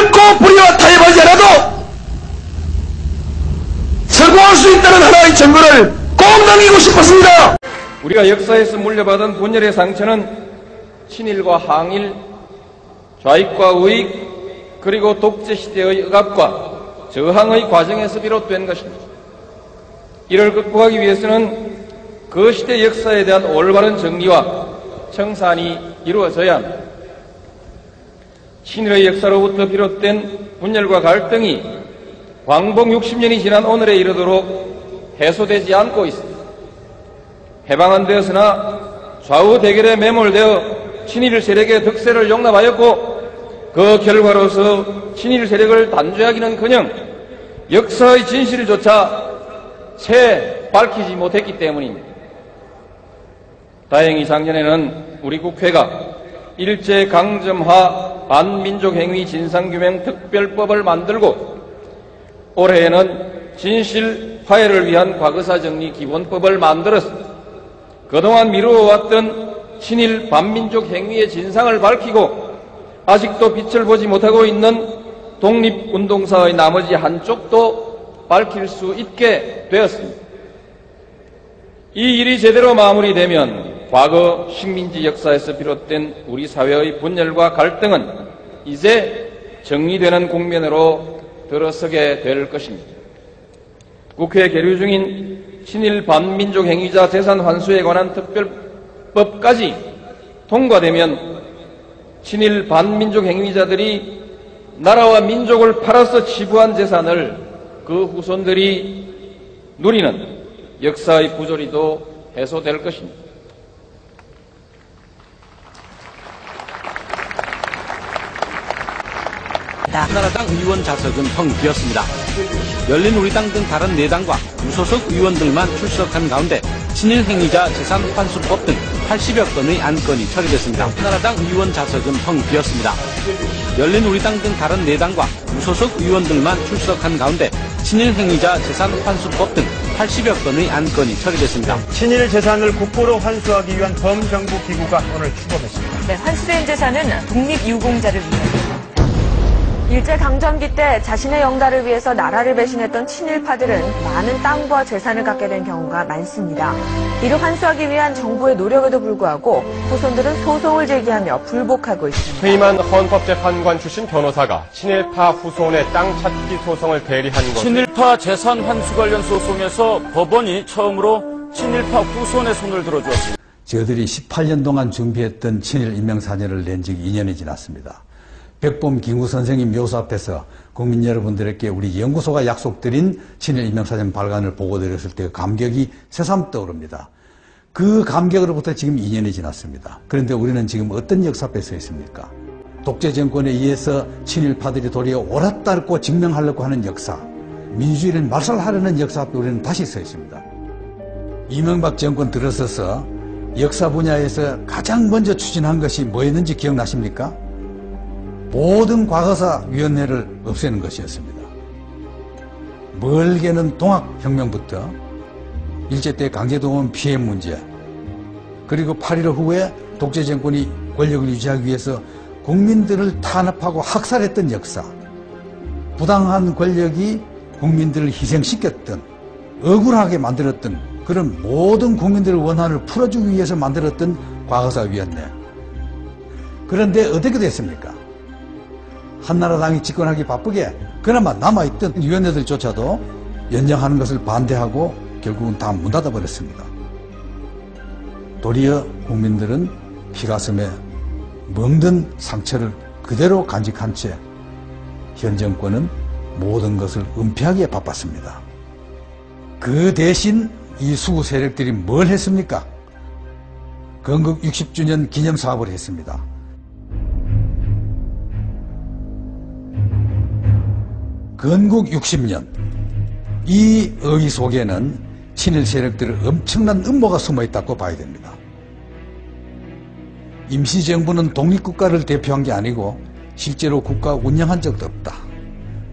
결코 불의와 타협하지 않아도 성공할 수 있다는 하나의 증거를 꼭 남기고 싶었습니다. 우리가 역사에서 물려받은 분열의 상처는 친일과 항일, 좌익과 우익, 그리고 독재시대의 억압과 저항의 과정에서 비롯된 것입니다. 이를 극복하기 위해서는 그 시대 역사에 대한 올바른 정리와 청산이 이루어져야 합니다. 친일의 역사로부터 비롯된 분열과 갈등이 광복 60년이 지난 오늘에 이르도록 해소되지 않고 있습니다. 해방은 되었으나 좌우 대결에 매몰되어 친일 세력의 득세를 용납하였고 그 결과로서 친일 세력을 단죄하기는커녕 역사의 진실조차 채 밝히지 못했기 때문입니다. 다행히 작년에는 우리 국회가 일제강점하 반민족행위 진상규명 특별법을 만들고 올해에는 진실 화해를 위한 과거사 정리 기본법을 만들었습니다. 그동안 미루어왔던 친일 반민족 행위의 진상을 밝히고 아직도 빛을 보지 못하고 있는 독립운동사의 나머지 한쪽도 밝힐 수 있게 되었습니다. 이 일이 제대로 마무리되면 과거 식민지 역사에서 비롯된 우리 사회의 분열과 갈등은 이제 정리되는 국면으로 들어서게 될 것입니다. 국회에 계류 중인 친일 반민족 행위자 재산 환수에 관한 특별법까지 통과되면 친일 반민족 행위자들이 나라와 민족을 팔아서 지부한 재산을 그 후손들이 누리는 역사의 부조리도 해소될 것입니다. 한나라당 의원 좌석은 텅 비었습니다. 열린우리당 등 다른 4당과 무소속 의원들만 출석한 가운데 친일 행위자 재산 환수법 등 80여 건의 안건이 처리됐습니다. 한나라당 의원 좌석은 텅 비었습니다. 열린우리당 등 다른 4당과 무소속 의원들만 출석한 가운데 친일 행위자 재산 환수법 등 80여 건의 안건이 처리됐습니다. 친일 재산을 국고로 환수하기 위한 범정부 기구가 오늘 출범했습니다. 네, 환수된 재산은 독립유공자를 위해 일제강점기 때 자신의 영달을 위해서 나라를 배신했던 친일파들은 많은 땅과 재산을 갖게 된 경우가 많습니다. 이를 환수하기 위한 정부의 노력에도 불구하고 후손들은 소송을 제기하며 불복하고 있습니다. 퇴임한 헌법재판관 출신 변호사가 친일파 후손의 땅 찾기 소송을 대리한 것. 친일파 재산 환수 관련 소송에서 법원이 처음으로 친일파 후손의 손을 들어주었습니다. 저희들이 18년 동안 준비했던 친일 인명사전을 낸 지 2년이 지났습니다. 백범 김구 선생님 묘소 앞에서 국민 여러분들에게 우리 연구소가 약속드린 친일 인명사전 발간을 보고드렸을 때 감격이 새삼 떠오릅니다. 그 감격으로부터 지금 2년이 지났습니다. 그런데 우리는 지금 어떤 역사 앞에 서 있습니까? 독재 정권에 의해서 친일파들이 도리어 옳았다 고 증명하려고 하는 역사, 민주주의를 말살하려는 역사 앞에 우리는 다시 서 있습니다. 이명박 정권 들어서서 역사 분야에서 가장 먼저 추진한 것이 뭐였는지 기억나십니까? 모든 과거사위원회를 없애는 것이었습니다. 멀게는 동학혁명부터 일제 때 강제동원 피해 문제, 그리고 8.15 후에 독재 정권이 권력을 유지하기 위해서 국민들을 탄압하고 학살했던 역사, 부당한 권력이 국민들을 희생시켰던, 억울하게 만들었던 그런 모든 국민들의 원한을 풀어주기 위해서 만들었던 과거사위원회. 그런데 어떻게 됐습니까? 한나라당이 집권하기 바쁘게 그나마 남아있던 위원회들조차도 연장하는 것을 반대하고 결국은 다 문 닫아버렸습니다. 도리어 국민들은 피가슴에 멍든 상처를 그대로 간직한 채 현 정권은 모든 것을 은폐하기에 바빴습니다. 그 대신 이 수구 세력들이 뭘 했습니까? 건국 60주년 기념사업을 했습니다. 건국 60년, 이 의의 속에는 친일 세력들의 엄청난 음모가 숨어있다고 봐야 됩니다. 임시정부는 독립국가를 대표한 게 아니고 실제로 국가 운영한 적도 없다.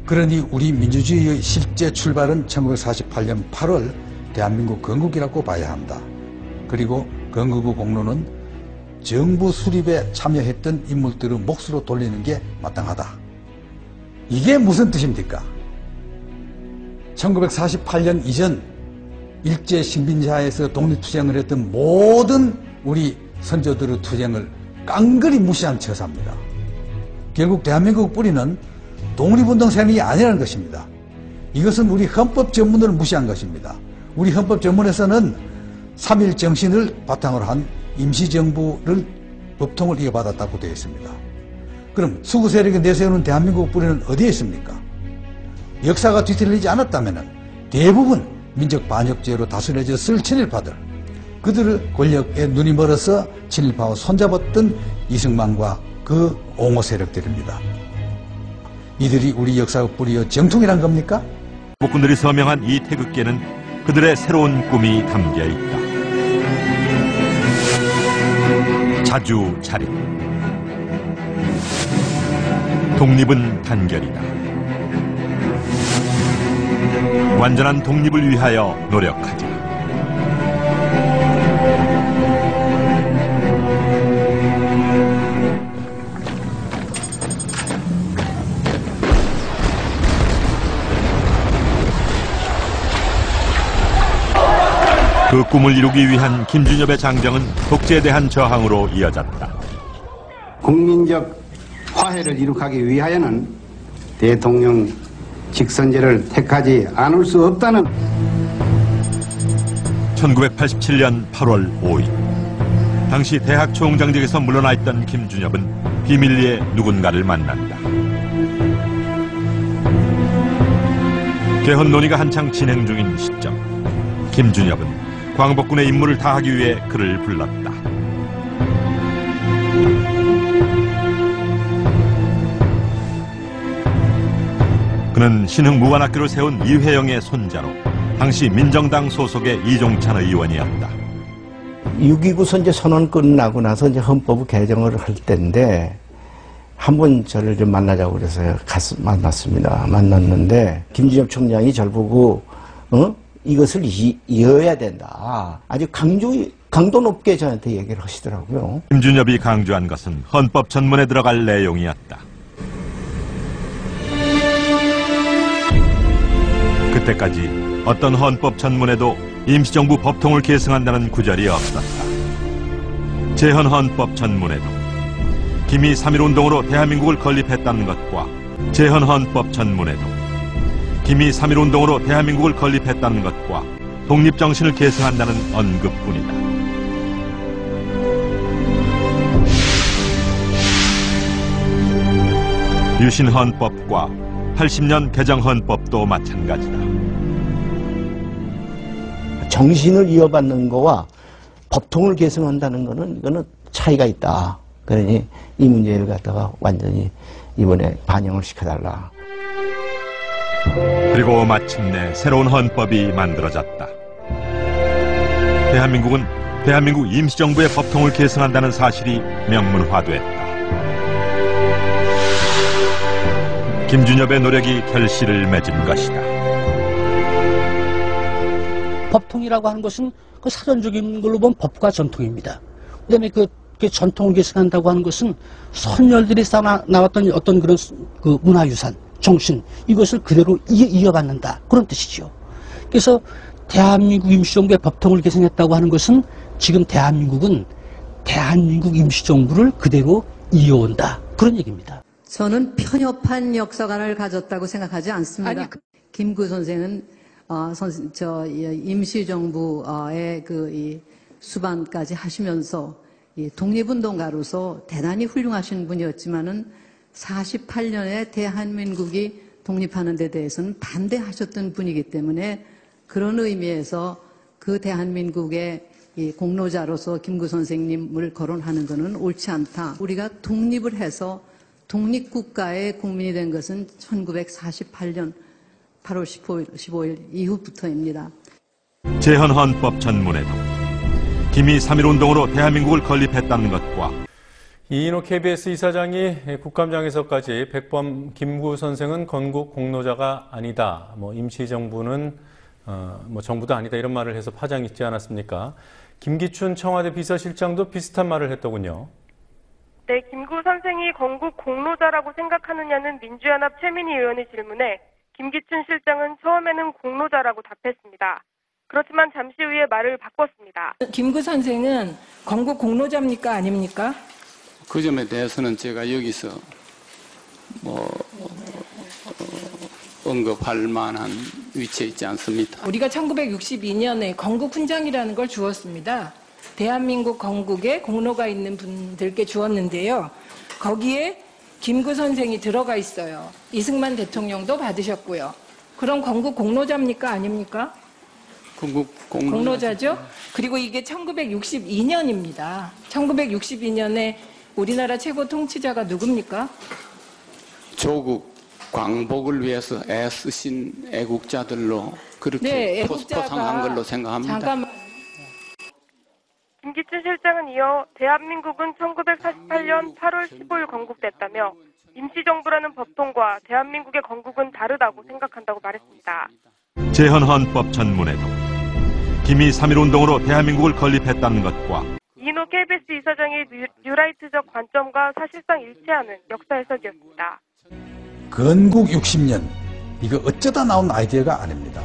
그러니 우리 민주주의의 실제 출발은 1948년 8월 대한민국 건국이라고 봐야 한다. 그리고 건국 후 공로는 정부 수립에 참여했던 인물들의 몫으로 돌리는 게 마땅하다. 이게 무슨 뜻입니까? 1948년 이전 일제 식민지하에서 독립투쟁을 했던 모든 우리 선조들의 투쟁을 깡그리 무시한 처사입니다. 결국 대한민국 뿌리는 독립운동 세력이 아니라는 것입니다. 이것은 우리 헌법 전문을 무시한 것입니다. 우리 헌법 전문에서는 3.1 정신을 바탕으로 한 임시정부를 법통을 이어받았다고 되어 있습니다. 그럼 수구 세력이 내세우는 대한민국 뿌리는 어디에 있습니까? 역사가 뒤틀리지 않았다면 대부분 민족 반역죄로 다스려졌을 친일파들, 그들의 권력에 눈이 멀어서 친일파와 손잡았던 이승만과 그 옹호 세력들입니다. 이들이 우리 역사의 뿌리여 정통이란 겁니까? 복군들이 서명한 이 태극기에는 그들의 새로운 꿈이 담겨 있다. 자주 차림. 독립은 단결이다. 완전한 독립을 위하여 노력하자. 그 꿈을 이루기 위한 김준엽의 장정은 독재에 대한 저항으로 이어졌다. 국민적 화해를 이룩하기 위하여는 대통령 직선제를 택하지 않을 수 없다는 1987년 8월 5일 당시 대학 총장직에서 물러나 있던 김준엽은 비밀리에 누군가를 만난다. 개헌 논의가 한창 진행 중인 시점, 김준엽은 광복군의 임무를 다하기 위해 그를 불렀다. 그는 신흥 무관학교를 세운 이회영의 손자로 당시 민정당 소속의 이종찬 의원이었다. 6.29 선제 선언 끝나고 나서 이제 헌법 개정을 할 때인데 한번 저를 좀 만나자고 그래서 만났습니다. 만났는데 김준엽 총장이 저를 보고 이것을 이어야 된다. 아주 강도 높게 저한테 얘기를 하시더라고요. 김준엽이 강조한 것은 헌법 전문에 들어갈 내용이었다. 그때까지 어떤 헌법 전문에도 임시정부 법통을 계승한다는 구절이 없었다. 재헌헌법 전문에도 김이 3.1운동으로 대한민국을 건립했다는 것과 재헌헌법 전문에도 김이 3.1운동으로 대한민국을 건립했다는 것과 독립정신을 계승한다는 언급뿐이다. 유신헌법과 80년 개정헌법도 마찬가지다. 정신을 이어받는 거와 법통을 계승한다는 거는 이거는 차이가 있다. 그러니 이 문제를 갖다가 완전히 이번에 반영을 시켜달라. 그리고 마침내 새로운 헌법이 만들어졌다. 대한민국은 대한민국 임시정부의 법통을 계승한다는 사실이 명문화됐다. 김준엽의 노력이 결실을 맺은 것이다. 법통이라고 하는 것은 그 사전적인 걸로 보면 법과 전통입니다. 그다음에 그 전통을 계승한다고 하는 것은 선열들이 나왔던 어떤 그런 그 문화유산, 정신, 이것을 그대로 이어받는다. 그런 뜻이죠. 그래서 대한민국 임시정부의 법통을 계승했다고 하는 것은 지금 대한민국은 대한민국 임시정부를 그대로 이어온다. 그런 얘기입니다. 저는 편협한 역사관을 가졌다고 생각하지 않습니다. 김구 선생은 임시정부의 이 수반까지 하시면서 독립운동가로서 대단히 훌륭하신 분이었지만은 48년에 대한민국이 독립하는 데 대해서는 반대하셨던 분이기 때문에 그런 의미에서 그 대한민국의 이 공로자로서 김구 선생님을 거론하는 것은 옳지 않다. 우리가 독립을 해서 독립국가의 국민이 된 것은 1948년 8월 15일 이후부터입니다. 재헌헌법 전문에도 김이 3.1운동으로 대한민국을 건립했다는 것과 이인호 KBS 이사장이 국감장에서까지 백범 김구 선생은 건국 공로자가 아니다. 임시정부는 정부도 아니다. 이런 말을 해서 파장이 있지 않았습니까? 김기춘 청와대 비서실장도 비슷한 말을 했더군요. 네, 김구 선생이 건국 공로자라고 생각하느냐는 민주연합 최민희 의원의 질문에 김기춘 실장은 처음에는 공로자라고 답했습니다. 그렇지만 잠시 후에 말을 바꿨습니다. 김구 선생은 건국 공로자입니까? 아닙니까? 그 점에 대해서는 제가 여기서 언급할 만한 위치에 있지 않습니다. 우리가 1962년에 건국 훈장이라는 걸 주었습니다. 대한민국 건국에 공로가 있는 분들께 주었는데요. 거기에 김구 선생이 들어가 있어요. 이승만 대통령도 받으셨고요. 그럼 건국 공로자입니까? 아닙니까? 공로자죠. 그리고 이게 1962년입니다. 1962년에 우리나라 최고 통치자가 누굽니까? 조국 광복을 위해서 애쓰신 애국자들로 그렇게 포상한 걸로 생각합니다. 잠깐만. 김기춘 실장은 이어 대한민국은 1948년 8월 15일 건국됐다며 임시정부라는 법통과 대한민국의 건국은 다르다고 생각한다고 말했습니다. 재헌헌법 전문에도 김이 3.1운동으로 대한민국을 건립했다는 것과 이인호 KBS 이사장의 뉴라이트적 관점과 사실상 일치하는 역사 해석이었습니다. 건국 60년, 이거 어쩌다 나온 아이디어가 아닙니다.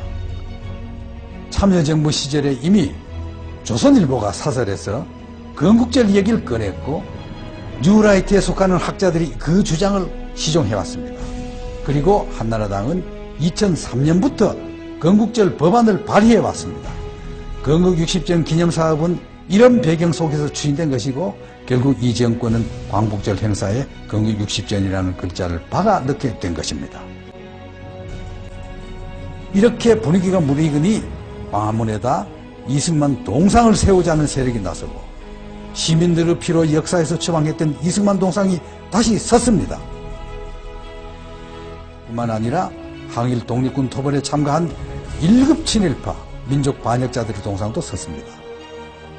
참여정부 시절에 이미 조선일보가 사설에서 건국절 얘기를 꺼냈고 뉴라이트에 속하는 학자들이 그 주장을 시종해왔습니다. 그리고 한나라당은 2003년부터 건국절 법안을 발의해왔습니다. 건국 60전 기념사업은 이런 배경 속에서 추진된 것이고 결국 이 정권은 광복절 행사에 건국 60전이라는 글자를 박아 넣게 된 것입니다. 이렇게 분위기가 무르익으니 광화문에다 이승만 동상을 세우자는 세력이 나서고 시민들의 피로 역사에서 처방했던 이승만 동상이 다시 섰습니다. 뿐만 아니라 항일 독립군 토벌에 참가한 1급 친일파 민족 반역자들의 동상도 섰습니다.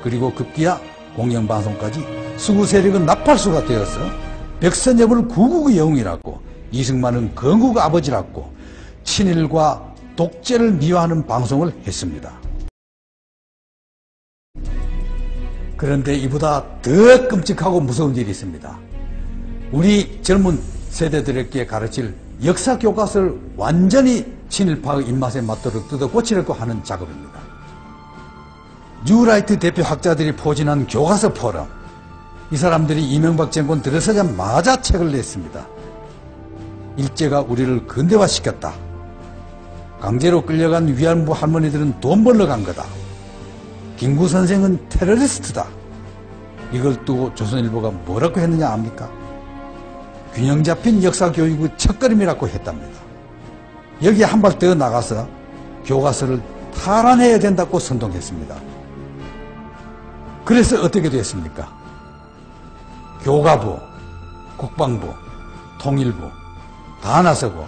그리고 급기야 공영방송까지 수구 세력은 나팔수가 되어서 백선엽을 구국의 영웅이라고 이승만은 건국 아버지라고 친일과 독재를 미화하는 방송을 했습니다. 그런데 이보다 더 끔찍하고 무서운 일이 있습니다. 우리 젊은 세대들에게 가르칠 역사 교과서를 완전히 친일파의 입맛에 맞도록 뜯어 고치려고 하는 작업입니다. 뉴라이트 대표 학자들이 포진한 교과서 포럼, 이 사람들이 이명박 정권 들어서자마자 책을 냈습니다. 일제가 우리를 근대화시켰다. 강제로 끌려간 위안부 할머니들은 돈 벌러 간 거다. 김구 선생은 테러리스트다. 이걸 두고 조선일보가 뭐라고 했느냐 압니까? 균형 잡힌 역사교육의 첫걸음이라고 했답니다. 여기에 한 발 더 나가서 교과서를 탈환해야 된다고 선동했습니다. 그래서 어떻게 됐습니까? 교과부, 국방부, 통일부 다 나서고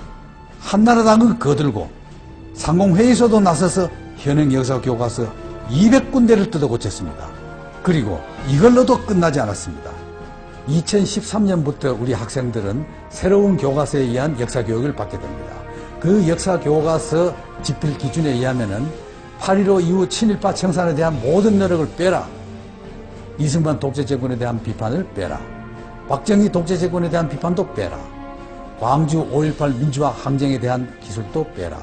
한나라당은 거들고 상공회의소도 나서서 현행 역사교과서 200군데를 뜯어 고쳤습니다. 그리고 이걸로도 끝나지 않았습니다. 2013년부터 우리 학생들은 새로운 교과서에 의한 역사교육을 받게 됩니다. 그 역사교과서 집필 기준에 의하면은 8.15 이후 친일파 청산에 대한 모든 노력을 빼라. 이승만 독재정권에 대한 비판을 빼라. 박정희 독재정권에 대한 비판도 빼라. 광주 5.18 민주화 항쟁에 대한 기술도 빼라.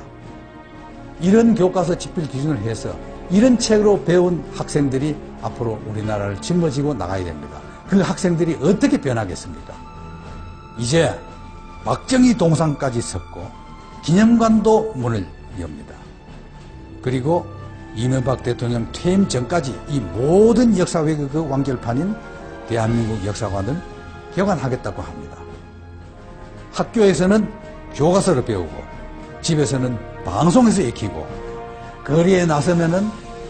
이런 교과서 집필 기준을 해서 이런 책으로 배운 학생들이 앞으로 우리나라를 짊어지고 나가야 됩니다. 그 학생들이 어떻게 변하겠습니까? 이제 박정희 동상까지 섰고 기념관도 문을 엽니다. 그리고 이명박 대통령 퇴임 전까지 이 모든 역사 왜곡의 완결판인 대한민국 역사관을 개관하겠다고 합니다. 학교에서는 교과서를 배우고 집에서는 방송에서 익히고 거리에 나서면은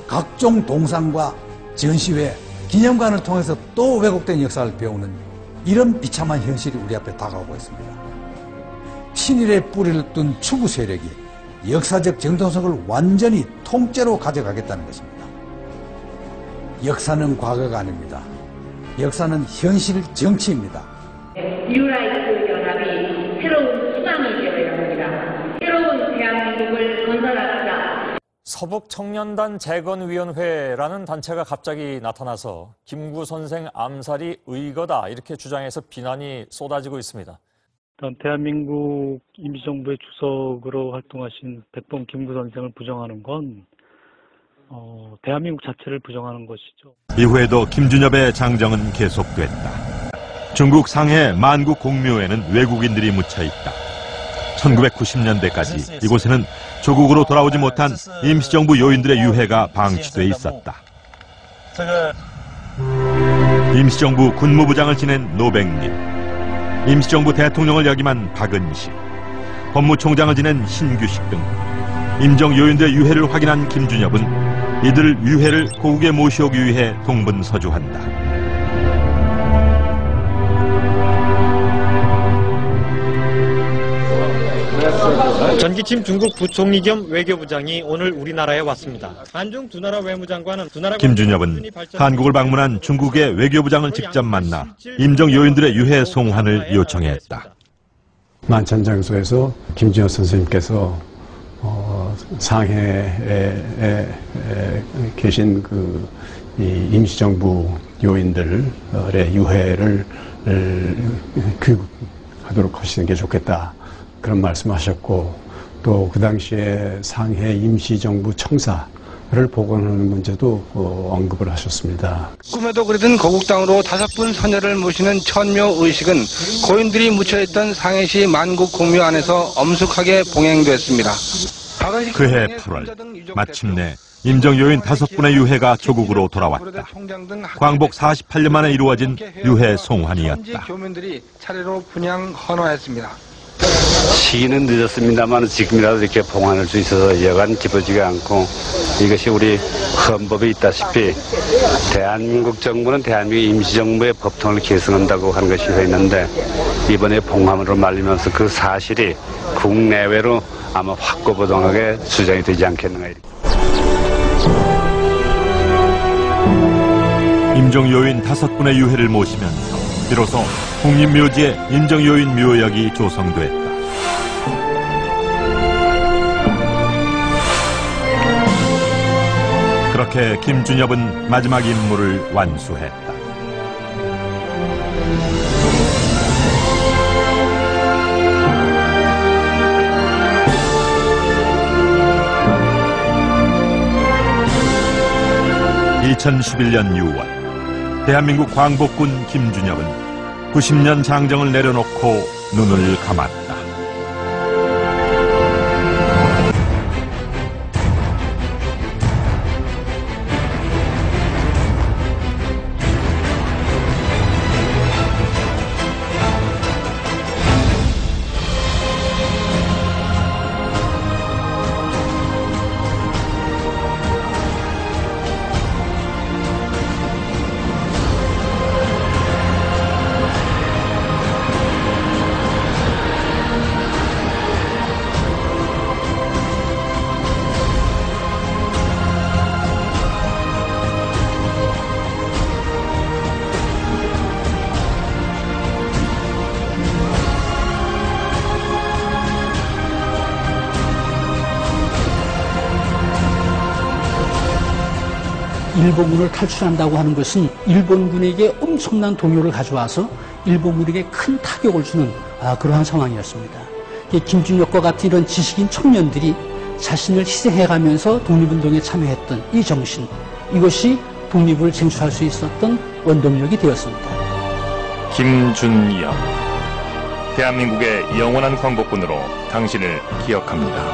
각종 동상과 전시회, 기념관을 통해서 또 왜곡된 역사를 배우는 이런 비참한 현실이 우리 앞에 다가오고 있습니다. 친일의 뿌리를 둔 추구 세력이 역사적 정통성을 완전히 통째로 가져가겠다는 것입니다. 역사는 과거가 아닙니다. 역사는 현실 정치입니다. 뉴라이트 연합이 새로운 수단을 개발합니다. 새로운 대한민국을 건설합니다. 서북청년단 재건위원회라는 단체가 갑자기 나타나서 김구 선생 암살이 의거다 이렇게 주장해서 비난이 쏟아지고 있습니다. 대한민국 임시정부의 주석으로 활동하신 백범 김구 선생을 부정하는 건 대한민국 자체를 부정하는 것이죠. 이후에도 김준엽의 장정은 계속됐다. 중국 상해 만국 공묘에는 외국인들이 묻혀 있다. 1990년대까지 이곳에는 조국으로 돌아오지 못한 임시정부 요인들의 유해가 방치돼 있었다. 임시정부 군무부장을 지낸 노백님, 임시정부 대통령을 역임한 박은실, 법무총장을 지낸 신규식 등 임정 요인들의 유해를 확인한 김준엽은 이들 유해를 고국에 모셔오기 위해 동분서주한다. 전기침 중국 부총리 겸 외교부장이 오늘 우리나라에 왔습니다. 한중 두 나라 외무장관은 김준엽은 한국을 방문한 중국의 외교부장을 직접 만나 임정 요인들의 유해 송환을 요청했다. 만찬장소에서 김준엽 선생님께서 상해에 계신 이 임시정부 요인들의 유해를 교육하도록 하시는 게 좋겠다. 그런 말씀하셨고 또 그 당시에 상해 임시정부 청사를 복원하는 문제도 언급을 하셨습니다. 꿈에도 그리던 거국당으로 5분 선녀를 모시는 천묘의식은 고인들이 묻혀있던 상해시 만국 공묘 안에서 엄숙하게 봉행됐습니다. 그해 8월 마침내 임정요인 5분의 유해가 조국으로 돌아왔다. 광복 48년 만에 이루어진 유해 송환이었다. 교민들이 차례로 분향 헌화했습니다. 시기는 늦었습니다만 지금이라도 이렇게 봉환할 수 있어서 여간 기쁘지가 않고 이것이 우리 헌법에 있다시피 대한민국 정부는 대한민국 임시정부의 법통을 계승한다고 하는 것이 되어 있는데 이번에 봉함으로 말리면서 그 사실이 국내외로 아마 확고부동하게 주장이 되지 않겠는가. 임정요인 5분의 유해를 모시면서 비로소 국립묘지에 임정요인 묘역이 조성됐다. 그렇게 김준엽은 마지막 임무를 완수했다. (2011년 6월) 대한민국 광복군 김준엽은 90년 장정을 내려놓고 눈을 감았다. 일본군을 탈출한다고 하는 것은 일본군에게 엄청난 동요를 가져와서 일본군에게 큰 타격을 주는 그러한 상황이었습니다. 김준엽과 같은 이런 지식인 청년들이 자신을 희생해가면서 독립운동에 참여했던 이 정신, 이것이 독립을 쟁취할 수 있었던 원동력이 되었습니다. 김준엽, 대한민국의 영원한 광복군으로 당신을 기억합니다.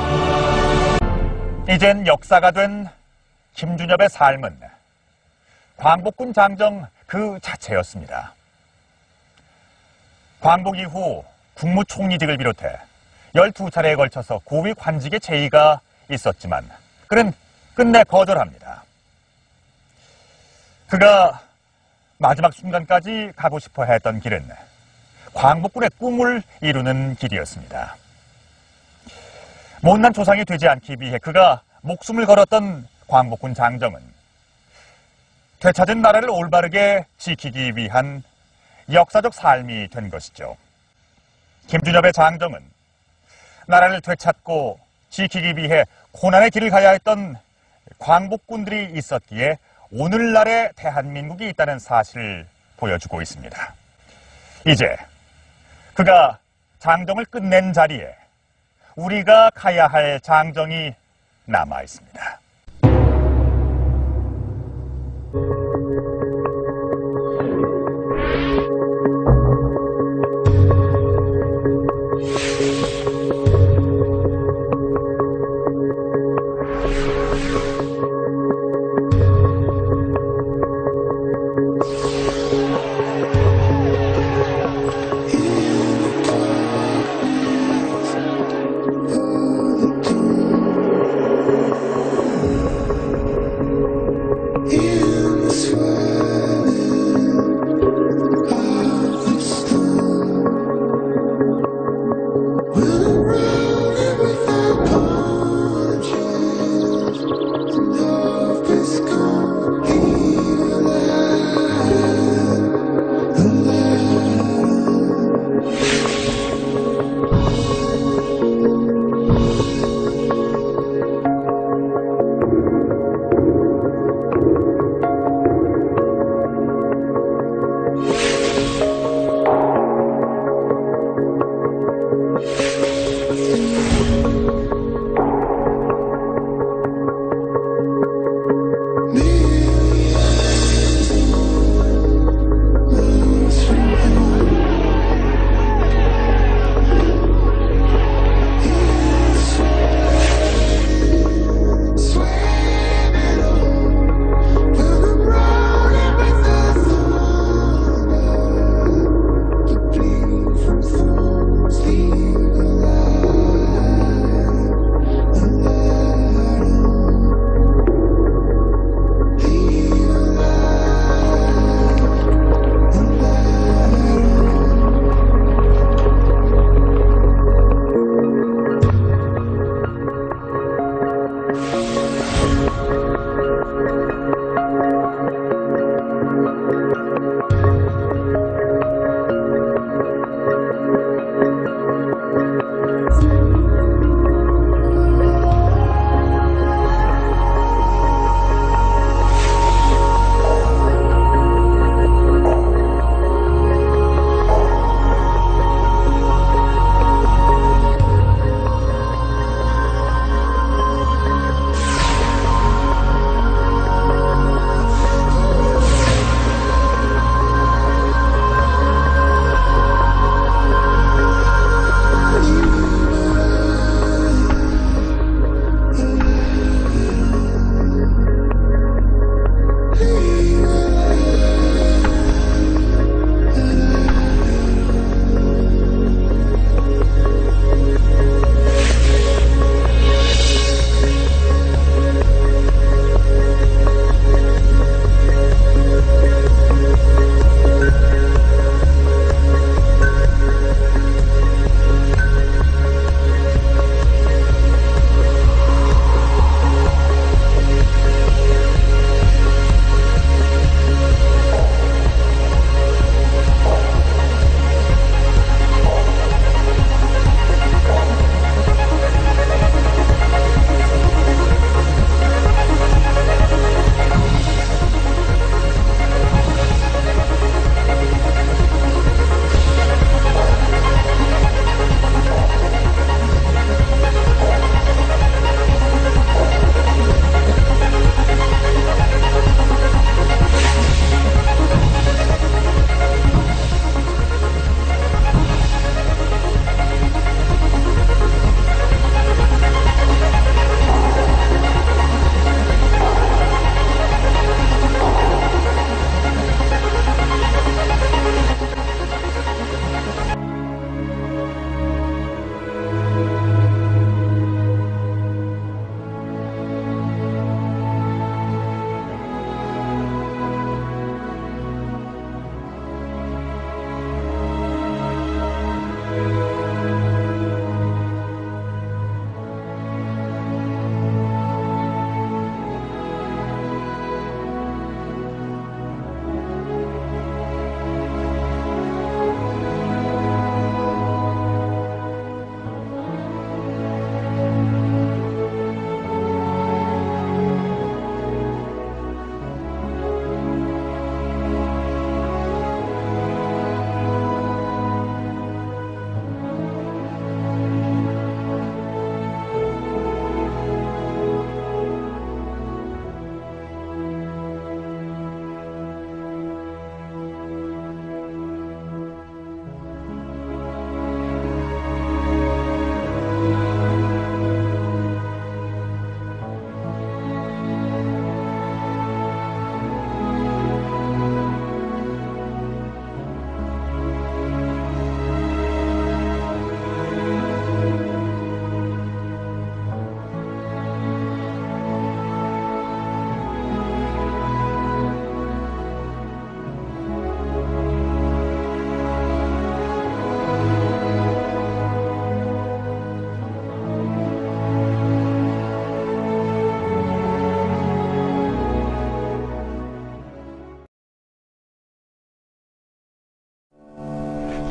이젠 역사가 된 김준엽의 삶은 광복군 장정 그 자체였습니다. 광복 이후 국무총리직을 비롯해 12차례에 걸쳐서 고위 관직의 제의가 있었지만 그는 끝내 거절합니다. 그가 마지막 순간까지 가고 싶어 했던 길은 광복군의 꿈을 이루는 길이었습니다. 못난 조상이 되지 않기 위해 그가 목숨을 걸었던 광복군 장정은 되찾은 나라를 올바르게 지키기 위한 역사적 삶이 된 것이죠. 김준엽의 장정은 나라를 되찾고 지키기 위해 고난의 길을 가야 했던 광복군들이 있었기에 오늘날의 대한민국이 있다는 사실을 보여주고 있습니다. 이제 그가 장정을 끝낸 자리에 우리가 가야 할 장정이 남아 있습니다.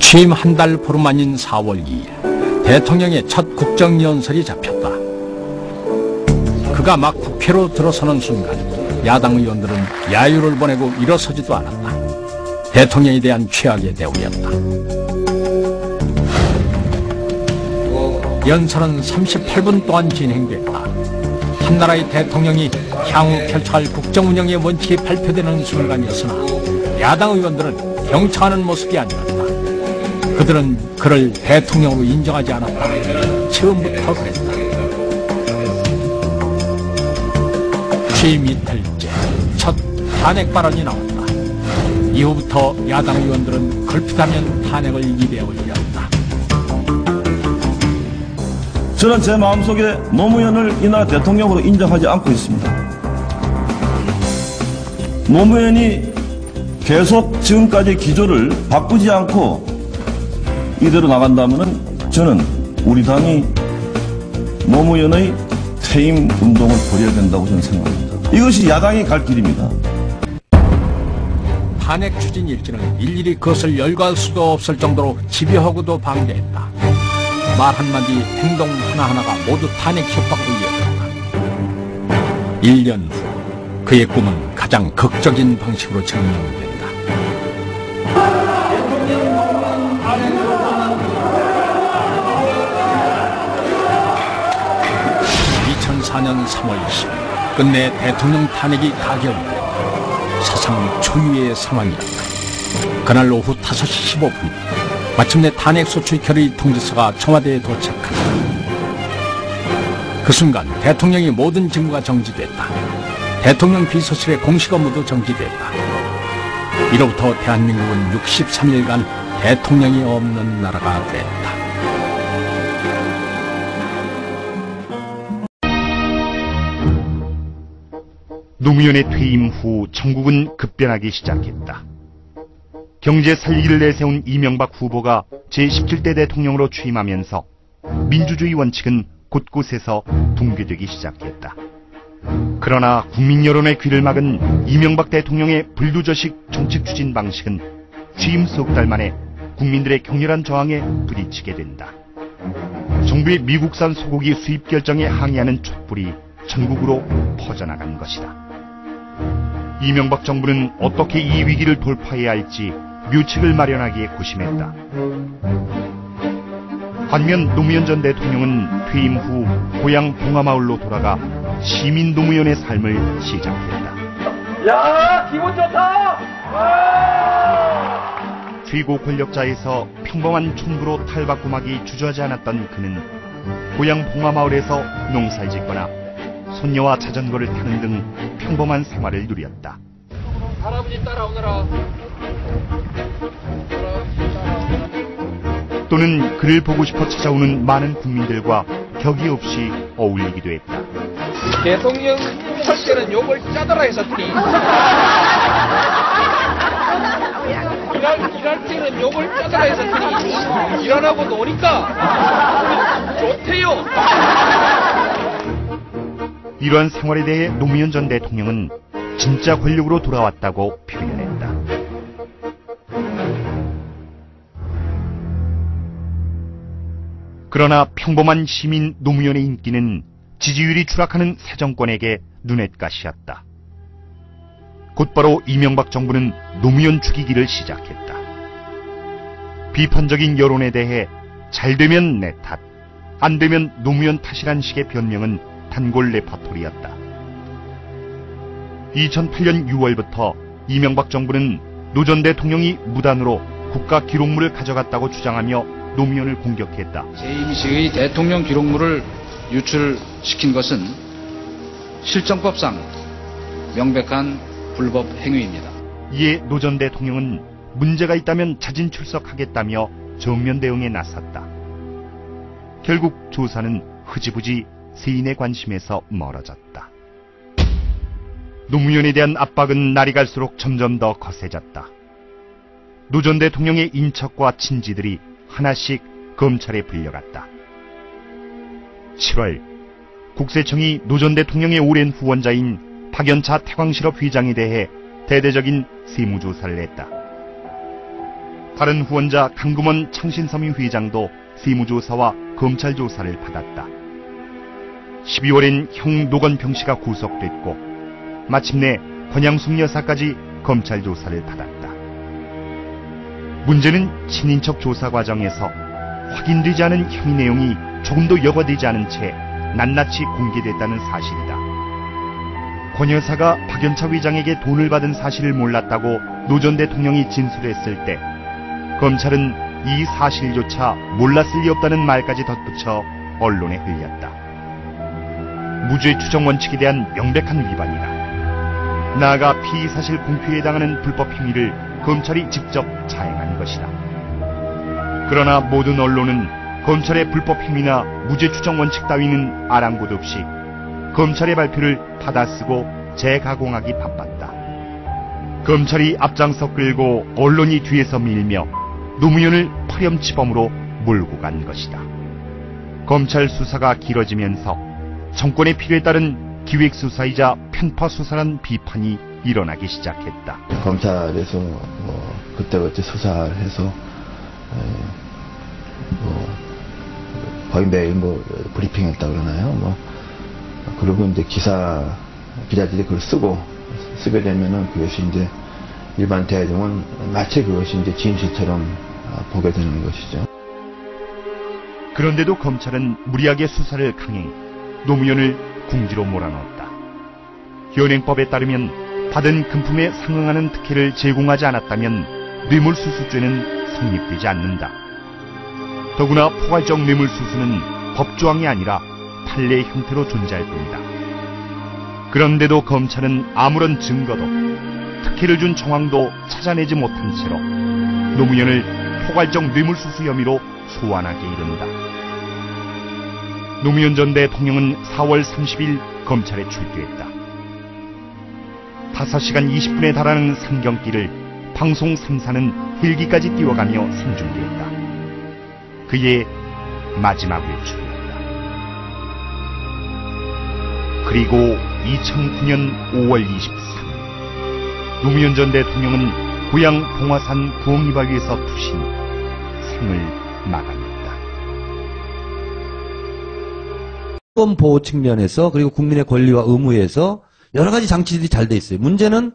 취임 한 달 보름 만인 4월 2일 대통령의 첫 국정연설이 잡혔다. 그가 막 국회로 들어서는 순간 야당 의원들은 야유를 보내고 일어서지도 않았다. 대통령에 대한 최악의 대우였다. 연설은 38분 동안 진행됐다. 한나라의 대통령이 향후 펼쳐갈 국정운영의 원칙이 발표되는 순간이었으나 야당 의원들은 경청하는 모습이 아니었다. 그들은 그를 대통령으로 인정하지 않았다. 처음부터 그랬다. 취임 이틀째 첫 탄핵 발언이 나왔다. 이후부터 야당 의원들은 걸핏하면 탄핵을 입에 올렸다. 저는 제 마음속에 노무현을 이 나라 대통령으로 인정하지 않고 있습니다. 노무현이 계속 지금까지 기조를 바꾸지 않고 이대로 나간다면 저는 우리 당이 노무현의 퇴임 운동을 벌여야 된다고 저는 생각합니다. 이것이 야당이 갈 길입니다. 탄핵 추진 일지는 일일이 그것을 열거할 수도 없을 정도로 집요하고도 방대했다. 말 한마디 행동 하나하나가 모두 탄핵 협박뿐이었다. 1년 후 그의 꿈은 가장 극적인 방식으로 정리된다. 2004년 3월 10일 끝내 대통령 탄핵이 가결됐다. 사상 초유의 상황이었다. 그날 오후 5시 15분 마침내 탄핵 소추 결의 통지서가 청와대에 도착한다. 그 순간 대통령의 모든 직무가 정지됐다. 대통령 비서실의 공식 업무도 정지됐다. 이로부터 대한민국은 63일간 대통령이 없는 나라가 됐다. 노무현의 퇴임 후 전국은 급변하기 시작했다. 경제 살리기를 내세운 이명박 후보가 제17대 대통령으로 취임하면서 민주주의 원칙은 곳곳에서 붕괴되기 시작했다. 그러나 국민 여론의 귀를 막은 이명박 대통령의 불두저식 정책 추진 방식은 취임 석 달 만에 국민들의 격렬한 저항에 부딪히게 된다. 정부의 미국산 소고기 수입 결정에 항의하는 촛불이 전국으로 퍼져나간 것이다. 이명박 정부는 어떻게 이 위기를 돌파해야 할지 묘책을 마련하기에 고심했다. 반면 노무현 전 대통령은 퇴임 후 고향 봉하마을로 돌아가 시민 노무현의 삶을 시작했다. 야, 기분 좋다! 최고 권력자에서 평범한 촌부로 탈바꿈하기 주저하지 않았던 그는 고향 봉하마을에서 농사를 짓거나 손녀와 자전거를 타는 등 평범한 생활을 누렸다. 할아버지 따라오너라. 또는 그를 보고 싶어 찾아오는 많은 국민들과 격이 없이 어울리기도 했다. 대통령 할 때는 욕을 짜더라 했었더니 일할 때는 욕을 짜더라 했었더니 일 안 하고 노니까 좋대요. 이러한 생활에 대해 노무현 전 대통령은 진짜 권력으로 돌아왔다고 표현했다. 그러나 평범한 시민 노무현의 인기는 지지율이 추락하는 새 정권에게 눈엣가시였다. 곧바로 이명박 정부는 노무현 죽이기를 시작했다. 비판적인 여론에 대해 잘 되면 내 탓, 안 되면 노무현 탓이란 식의 변명은 단골 레파토리였다. 2008년 6월부터 이명박 정부는 노 전 대통령이 무단으로 국가 기록물을 가져갔다고 주장하며 노무현을 공격했다. 재임 시의 대통령 기록물을 유출시킨 것은 실정법상 명백한 불법 행위입니다. 이에 노 전 대통령은 문제가 있다면 자진 출석하겠다며 정면 대응에 나섰다. 결국 조사는 흐지부지 세인의 관심에서 멀어졌다. 노무현에 대한 압박은 날이 갈수록 점점 더 거세졌다. 노 전 대통령의 인척과 친지들이 하나씩 검찰에 불려갔다. 7월 국세청이 노 전 대통령의 오랜 후원자인 박연차 태광실업 회장에 대해 대대적인 세무조사를 했다. 다른 후원자 강금원 창신섬유 회장도 세무조사와 검찰 조사를 받았다. 12월엔 형 노건평 씨가 구속됐고 마침내 권양숙 여사까지 검찰 조사를 받았다. 문제는 친인척 조사 과정에서 확인되지 않은 혐의 내용이 조금도 여과되지 않은 채 낱낱이 공개됐다는 사실이다. 권 여사가 박연차 회장에게 돈을 받은 사실을 몰랐다고 노 전 대통령이 진술했을 때 검찰은 이 사실조차 몰랐을 리 없다는 말까지 덧붙여 언론에 흘렸다. 무죄 추정 원칙에 대한 명백한 위반이다. 나아가 피의 사실 공표에 해당하는 불법 행위를 검찰이 직접 자행한 것이다. 그러나 모든 언론은 검찰의 불법 행위나 무죄 추정 원칙 따위는 아랑곳 없이 검찰의 발표를 받아쓰고 재가공하기 바빴다. 검찰이 앞장서 끌고 언론이 뒤에서 밀며 노무현을 파렴치범으로 몰고 간 것이다. 검찰 수사가 길어지면서 정권의 필요에 따른 기획수사이자 편파수사란 비판이 일어나기 시작했다. 검찰에서 그때그때 수사를 해서 거의 매일 브리핑했다 그러나요? 그리고 이제 기자들이 그걸 쓰게 되면은 그것이 이제 일반 대중은 마치 그것이 이제 진실처럼 보게 되는 것이죠. 그런데도 검찰은 무리하게 수사를 강행, 노무현을 궁지로 몰아넣었다. 현행법에 따르면 받은 금품에 상응하는 특혜를 제공하지 않았다면 뇌물수수죄는 성립되지 않는다. 더구나 포괄적 뇌물수수는 법조항이 아니라 판례의 형태로 존재할 뿐이다. 그런데도 검찰은 아무런 증거도 특혜를 준 정황도 찾아내지 못한 채로 노무현을 포괄적 뇌물수수 혐의로 소환하게 이른다. 노무현 전 대통령은 4월 30일 검찰에 출두했다. 5시간 20분에 달하는 상경길을 방송 3사는 헬기까지 뛰어가며 생중계했다. 그의 마지막 외출이었다. 그리고 2009년 5월 23일 노무현 전 대통령은 고향 봉화산 부엉이바위에서 투신 생을 마감했다. 사건 보호 측면에서 그리고 국민의 권리와 의무에서 여러 가지 장치들이 잘 돼 있어요. 문제는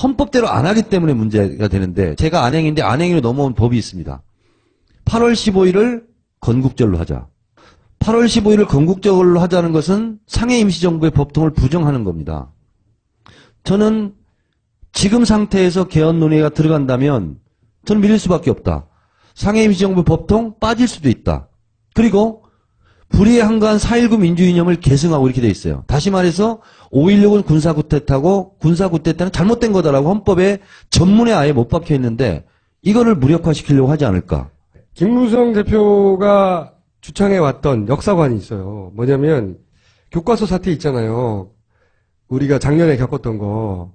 헌법대로 안 하기 때문에 문제가 되는데 제가 안행인데 안행위로 넘어온 법이 있습니다. 8월 15일을 건국절로 하자. 8월 15일을 건국절로 하자는 것은 상해 임시정부의 법통을 부정하는 겁니다. 저는 지금 상태에서 개헌 논의가 들어간다면 저는 밀릴 수밖에 없다. 상해 임시정부 법통 빠질 수도 있다. 그리고 불의에 한가한 4.19 민주이념을 계승하고 이렇게 돼 있어요. 다시 말해서 5.16은 군사구태타고 군사구태타는 잘못된 거다라고 헌법에 전문에 아예 못 박혀 있는데 이거를 무력화시키려고 하지 않을까. 김무성 대표가 주창해왔던 역사관이 있어요. 뭐냐면 교과서 사태 있잖아요. 우리가 작년에 겪었던 거.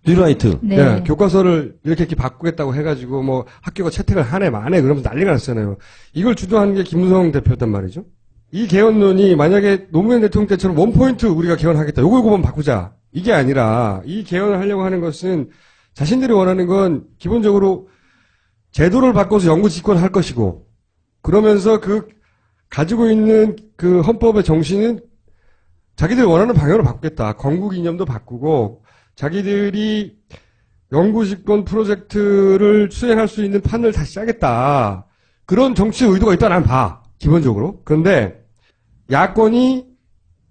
뉴라이트. 네. 교과서를 이렇게 바꾸겠다고 해가지고 학교가 채택을 하네 마네 그러면서 난리가 났잖아요. 이걸 주도하는 게 김무성 대표였단 말이죠. 이 개헌론이 만약에 노무현 대통령 때처럼 원포인트 우리가 개헌하겠다. 요거만 바꾸자. 이게 아니라 이 개헌을 하려고 하는 것은 자신들이 원하는 건 기본적으로 제도를 바꿔서 영구 집권할 것이고 그러면서 그 가지고 있는 그 헌법의 정신은 자기들이 원하는 방향으로 바꾸겠다. 건국 이념도 바꾸고 자기들이 영구 집권 프로젝트를 수행할 수 있는 판을 다시 짜겠다. 그런 정치 의도가 있다 난 봐. 기본적으로. 그런데 야권이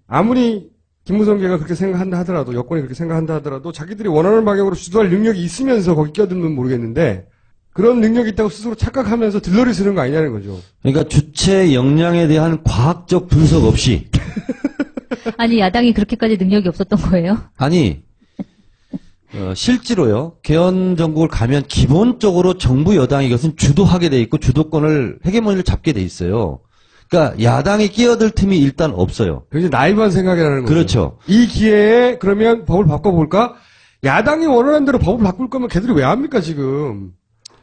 아무리 김무성계가 그렇게 생각한다 하더라도 여권이 그렇게 생각한다 하더라도 자기들이 원하는 방향으로 주도할 능력이 있으면서 거기 껴들면 모르겠는데 그런 능력이 있다고 스스로 착각하면서 들러리 쓰는 거 아니냐는 거죠. 그러니까 주체 역량에 대한 과학적 분석 없이 아니 야당이 그렇게까지 능력이 없었던 거예요? 아니 실제로요. 개헌 정국을 가면 기본적으로 정부 여당이 이것은 주도하게 돼 있고 주도권을 헤게모니를 잡게 돼 있어요. 그러니까 야당이 끼어들 틈이 일단 없어요. 굉장히 나이브한 생각이라는 거죠. 그렇죠. 이 기회에 그러면 법을 바꿔볼까? 야당이 원하는 대로 법을 바꿀 거면 걔들이 왜 합니까 지금?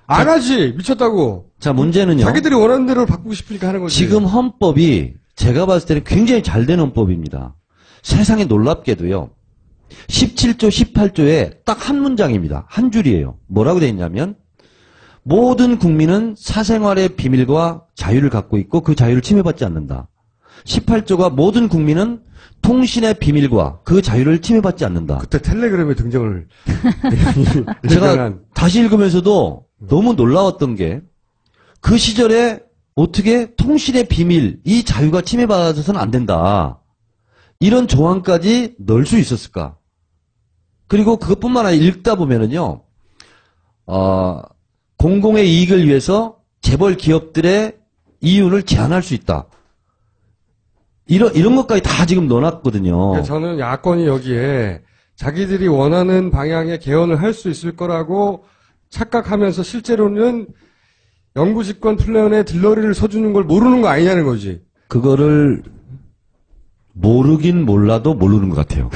안 하지. 미쳤다고. 자 문제는요. 자기들이 원하는 대로 바꾸고 싶으니까 하는 거지. 지금 헌법이 제가 봤을 때는 굉장히 잘 된 헌법입니다. 세상에 놀랍게도요. 17조, 18조에 딱 한 문장입니다. 한 줄이에요. 뭐라고 돼 있냐면 모든 국민은 사생활의 비밀과 자유를 갖고 있고 그 자유를 침해받지 않는다. 18조가 모든 국민은 통신의 비밀과 그 자유를 침해받지 않는다. 그때 텔레그램의 등장을 제가 다시 읽으면서도 너무 놀라웠던 게 그 시절에 어떻게 통신의 비밀, 이 자유가 침해받아서는 안 된다. 이런 조항까지 넣을 수 있었을까? 그리고 그것뿐만 아니라 읽다 보면은요, 공공의 이익을 위해서 재벌 기업들의 이윤을 제한할 수 있다. 이런 것까지 다 지금 넣어놨거든요. 그러니까 저는 야권이 여기에 자기들이 원하는 방향의 개헌을 할 수 있을 거라고 착각하면서 실제로는 영구집권 플랜에 들러리를 서주는 걸 모르는 거 아니냐는 거지. 그거를 모르긴 몰라도 모르는 것 같아요.